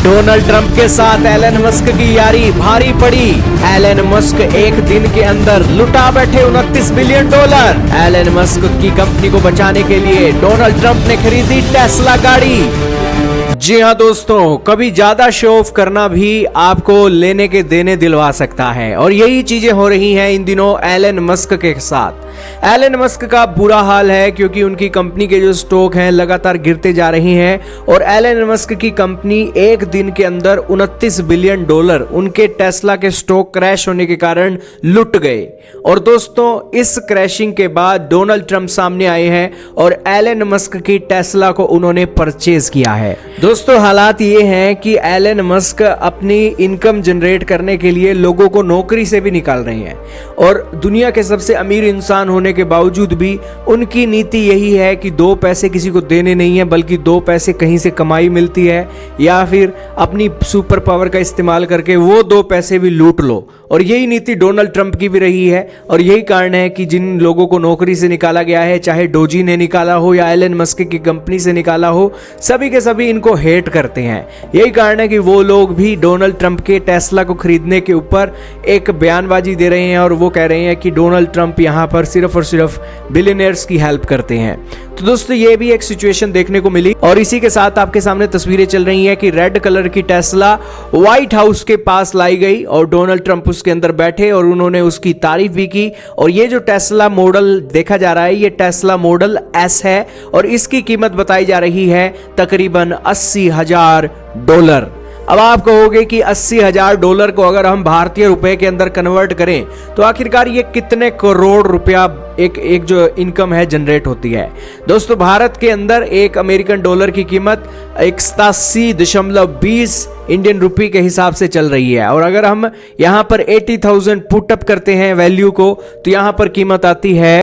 Donald Trump के साथ Elon Musk की यारी भारी पड़ी। एलन मस्क एक दिन के अंदर लुटा बैठे $29 बिलियन। एलन मस्क की कंपनी को बचाने के लिए डोनाल्ड ट्रंप ने खरीदी टेस्ला गाड़ी। जी हाँ दोस्तों, कभी ज्यादा शो ऑफ करना भी आपको लेने के देने दिलवा सकता है और यही चीजें हो रही हैं इन दिनों एलन मस्क के साथ। एलन मस्क का बुरा हाल है क्योंकि उनकी कंपनी के जो स्टॉक हैं लगातार गिरते जा रही हैं और एलन मस्क की कंपनी एक दिन के अंदर $29 बिलियन उनके टेस्ला के स्टॉक क्रैश होने के कारण लुट गए। और दोस्तों, इस क्रैशिंग के बाद डोनाल्ड ट्रंप सामने आए हैं और एलन मस्क की टेस्ला को उन्होंने परचेज किया है। दोस्तों, हालात ये हैं कि एलन मस्क अपनी इनकम जनरेट करने के लिए लोगों को नौकरी से भी निकाल रहे हैं और दुनिया के सबसे अमीर इंसान होने के बावजूद भी उनकी नीति यही है कि 2 पैसे किसी को देने नहीं है, बल्कि 2 पैसे कहीं से कमाई मिलती है या फिर अपनी सुपर पावर का इस्तेमाल करके वो 2 पैसे भी लूट लो। और यही नीति डोनाल्ड ट्रंप की भी रही है और यही कारण है कि जिन लोगों को नौकरी से निकाला गया है, चाहे डोजी ने निकाला हो या एलन मस्क की कंपनी से निकाला हो, सभी के सभी इनको हेट करते हैं। यही कारण है कि वो लोग भी डोनाल्ड ट्रंप के टेस्ला को खरीदने के ऊपर एक बयानबाजी दे रहे हैं और वो कह रहे हैं कि डोनाल्ड ट्रंप यहाँ पर सिर्फ और सिर्फ बिलियनियर्स की हेल्प करते हैं। तो दोस्तों, ये भी एक सिचुएशन देखने को मिली और इसी के साथ आपके सामने तस्वीरें चल रही हैं कि रेड कलर की टेस्ला व्हाइट हाउस के पास लाई गई और डोनाल्ड ट्रंप उसके अंदर बैठे और उन्होंने उसकी तारीफ भी की। और ये जो टेस्ला मॉडल देखा जा रहा है, ये टेस्ला मॉडल एस है और इसकी कीमत बताई जा रही है तकरीबन $80,000। अब आप कहोगे कि $80,000 को अगर हम भारतीय रुपए के अंदर कन्वर्ट करें तो आखिरकार ये कितने करोड़ रुपया एक जो इनकम है जनरेट होती है। दोस्तों, भारत के अंदर एक अमेरिकन डॉलर की कीमत 87.20 इंडियन रुपी के हिसाब से चल रही है और अगर हम यहां पर 80,000 पुटअप करते हैं वैल्यू को तो यहां पर कीमत आती है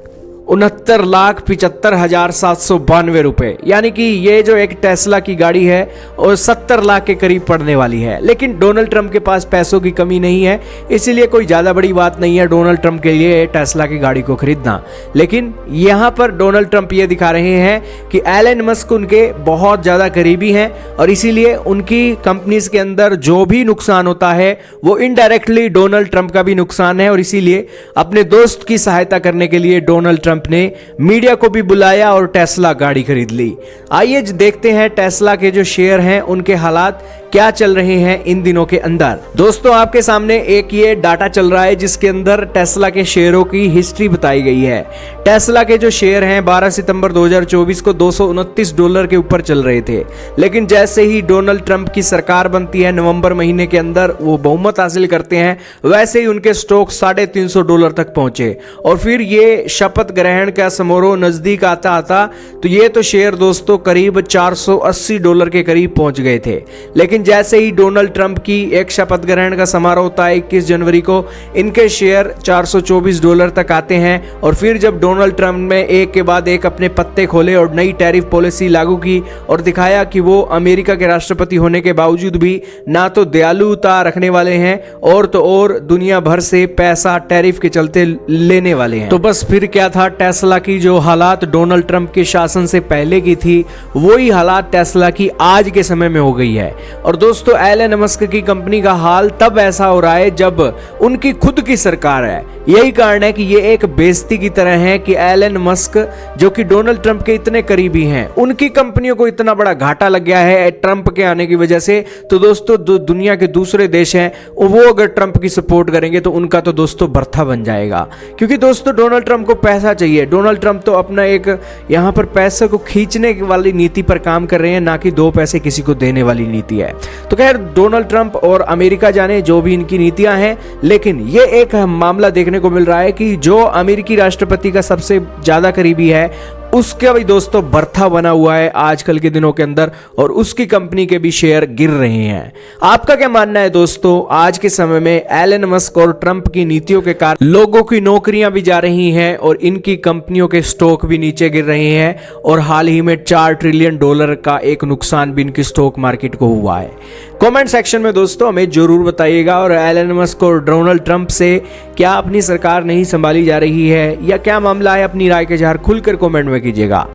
69,75,792 रुपए। यानी कि ये जो एक टेस्ला की गाड़ी है और 70 लाख के करीब पड़ने वाली है। लेकिन डोनाल्ड ट्रंप के पास पैसों की कमी नहीं है, इसीलिए कोई ज़्यादा बड़ी बात नहीं है डोनाल्ड ट्रंप के लिए टेस्ला की गाड़ी को खरीदना। लेकिन यहाँ पर डोनाल्ड ट्रंप ये दिखा रहे हैं कि एलन मस्क उनके बहुत ज़्यादा करीबी हैं और इसीलिए उनकी कंपनीज के अंदर जो भी नुकसान होता है वो इनडायरेक्टली डोनाल्ड ट्रंप का भी नुकसान है और इसीलिए अपने दोस्त की सहायता करने के लिए डोनाल्ड ट्रंप ने मीडिया को भी बुलाया और टेस्ला गाड़ी खरीद ली। आइए देखते हैं टेस्ला के जो शेयर हैं उनके हालात क्या चल रहे हैं इन दिनों के अंदर। दोस्तों, आपके सामने एक ये डाटा चल रहा है जिसके अंदर टेस्ला के शेयरों की हिस्ट्री बताई गई है। टेस्ला के जो शेयर हैं 12 सितंबर 2024 को $229 के ऊपर चल रहे थे, लेकिन जैसे ही डोनाल्ड ट्रंप की सरकार बनती है नवंबर महीने के अंदर, वो बहुमत हासिल करते हैं, वैसे ही उनके स्टॉक $350 तक पहुंचे और फिर ये शपथ ग्रहण का समारोह नजदीक आता आता तो ये तो शेयर दोस्तों करीब $480 के करीब पहुंच गए थे। लेकिन जैसे ही डोनाल्ड ट्रंप की एक शपथ ग्रहण का समारोह होता है 21 जनवरी को, इनके शेयर $424 तक आते हैं और फिर जब डोनाल्ड ट्रंप ने एक के बाद एक अपने पत्ते खोले और नई टैरिफ पॉलिसी लागू की और दिखाया कि वो अमेरिका के राष्ट्रपति होने के बावजूद भी ना तो दयालुता रखने वाले हैं और तो और दुनिया भर से पैसा टैरिफ के चलते लेने वाले हैं, तो बस फिर क्या था, टेस्ला की जो हालात डोनाल्ड ट्रंप के शासन से पहले की थी वही हालात टेस्ला की आज के समय में हो गई है। और दोस्तों, एलन मस्क की कंपनी का हाल तब ऐसा हो रहा है जब उनकी खुद की सरकार है। यही कारण है कि ये एक बेइज्जती की तरह है कि एलन मस्क जो कि डोनाल्ड ट्रंप के इतने करीबी हैं, उनकी कंपनियों को इतना बड़ा घाटा लग गया है ट्रंप के आने की वजह से। तो दोस्तों, दुनिया के दूसरे देश हैं वो अगर ट्रंप की सपोर्ट करेंगे तो उनका तो दोस्तों बर्था बन जाएगा, क्योंकि दोस्तों डोनाल्ड ट्रंप को पैसा चाहिए। डोनाल्ड ट्रंप तो अपना एक यहाँ पर पैसे को खींचने वाली नीति पर काम कर रहे हैं, ना कि 2 पैसे किसी को देने वाली नीति है। तो खैर, डोनाल्ड ट्रंप और अमेरिका जाने जो भी इनकी नीतियां हैं, लेकिन ये एक मामला देखने को मिल रहा है कि जो अमेरिकी राष्ट्रपति का सबसे ज्यादा करीबी है उसका भी दोस्तों बर्था बना हुआ है आजकल के दिनों के अंदर और उसकी कंपनी के भी शेयर गिर रहे हैं। आपका क्या मानना है दोस्तों? आज के समय में एलन मस्क और ट्रंप की नीतियों के कारण लोगों की नौकरियां भी जा रही हैं और इनकी कंपनियों के स्टॉक भी नीचे गिर रहे हैं और हाल ही में $4 ट्रिलियन का एक नुकसान भी इनकी स्टॉक मार्केट को हुआ है। कमेंट सेक्शन में दोस्तों हमें जरूर बताइएगा और एलन मस्क और डोनाल्ड ट्रंप से क्या अपनी सरकार नहीं संभाली जा रही है या क्या मामला है, अपनी राय के इजहार खुलकर कमेंट में कीजिएगा।